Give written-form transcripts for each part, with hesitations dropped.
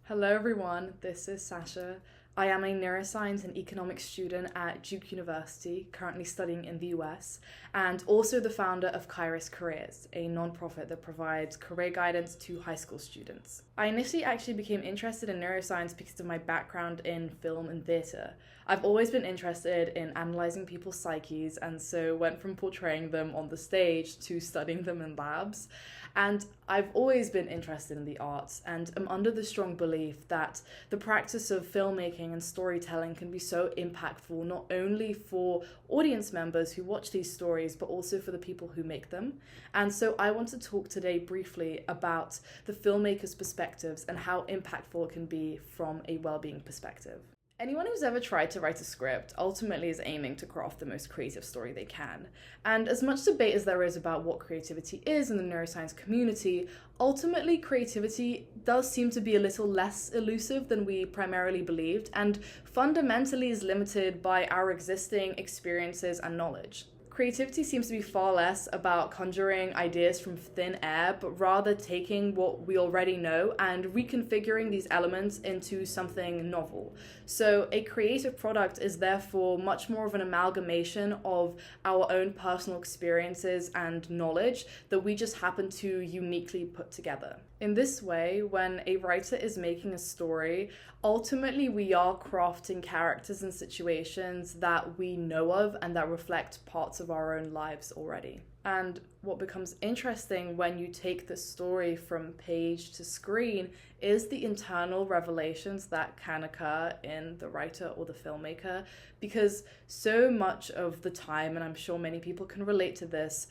Hello everyone, this is Sasha. I am a neuroscience and economics student at Duke University, currently studying in the US, and also the founder of CaerusCareers, a nonprofit that provides career guidance to high school students. I initially actually became interested in neuroscience because of my background in film and theatre. I've always been interested in analysing people's psyches, and so went from portraying them on the stage to studying them in labs. And I've always been interested in the arts and am under the strong belief that the practice of filmmaking and storytelling can be so impactful, not only for audience members who watch these stories, but also for the people who make them. And so I want to talk today briefly about the filmmaker's perspectives and how impactful it can be from a well-being perspective. Anyone who's ever tried to write a script ultimately is aiming to craft the most creative story they can. And as much debate as there is about what creativity is in the neuroscience community, ultimately creativity does seem to be a little less elusive than we primarily believed, and fundamentally is limited by our existing experiences and knowledge. Creativity seems to be far less about conjuring ideas from thin air, but rather taking what we already know and reconfiguring these elements into something novel. So a creative product is therefore much more of an amalgamation of our own personal experiences and knowledge that we just happen to uniquely put together. In this way, when a writer is making a story, ultimately we are crafting characters and situations that we know of and that reflect parts of our own lives already. And what becomes interesting when you take the story from page to screen is the internal revelations that can occur in the writer or the filmmaker, because so much of the time, and I'm sure many people can relate to this,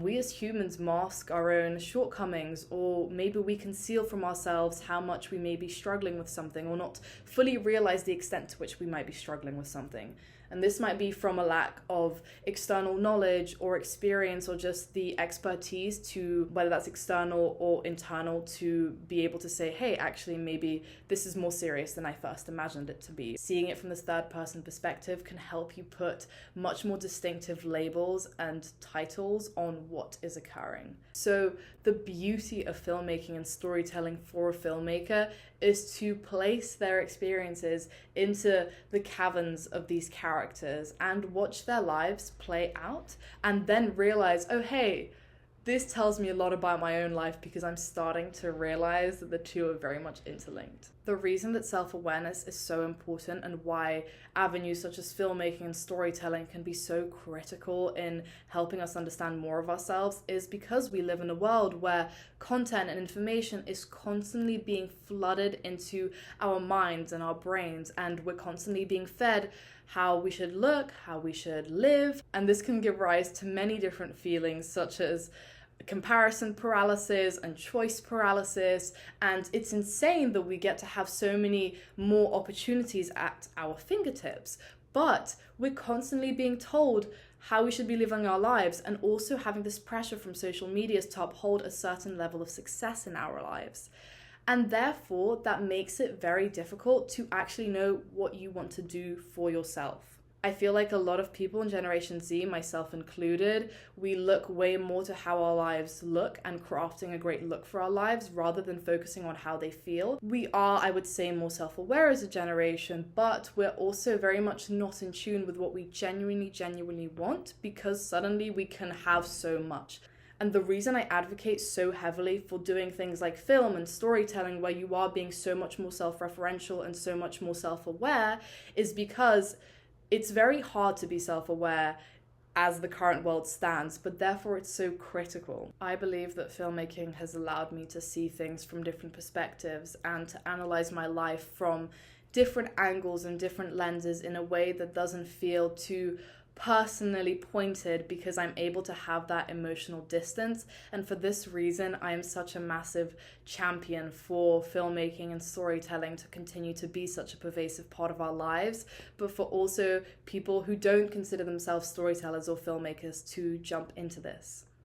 we as humans mask our own shortcomings, or maybe we conceal from ourselves how much we may be struggling with something, or not fully realize the extent to which we might be struggling with something. And this might be from a lack of external knowledge or experience, or just the expertise to, whether that's external or internal, to be able to say, hey, actually, maybe this is more serious than I first imagined it to be. Seeing it from this third person perspective can help you put much more distinctive labels and titles on what is occurring. So the beauty of filmmaking and storytelling for a filmmaker is to place their experiences into the caverns of these characters and watch their lives play out, and then realize, oh, hey, this tells me a lot about my own life, because I'm starting to realize that the two are very much interlinked. The reason that self-awareness is so important, and why avenues such as filmmaking and storytelling can be so critical in helping us understand more of ourselves, is because we live in a world where content and information is constantly being flooded into our minds and our brains, and we're constantly being fed how we should look, how we should live, and this can give rise to many different feelings, such as comparison paralysis and choice paralysis. And it's insane that we get to have so many more opportunities at our fingertips, but we're constantly being told how we should be living our lives, and also having this pressure from social media to uphold a certain level of success in our lives. And therefore, that makes it very difficult to actually know what you want to do for yourself. I feel like a lot of people in Generation Z, myself included, we look way more to how our lives look and crafting a great look for our lives rather than focusing on how they feel. We are, I would say, more self-aware as a generation, but we're also very much not in tune with what we genuinely want, because suddenly we can have so much. And the reason I advocate so heavily for doing things like film and storytelling, where you are being so much more self-referential and so much more self-aware, is because it's very hard to be self-aware as the current world stands, but therefore it's so critical. I believe that filmmaking has allowed me to see things from different perspectives and to analyze my life from different angles and different lenses in a way that doesn't feel too personally pointed, because I'm able to have that emotional distance. And for this reason, I am such a massive champion for filmmaking and storytelling to continue to be such a pervasive part of our lives, but for also people who don't consider themselves storytellers or filmmakers to jump into this.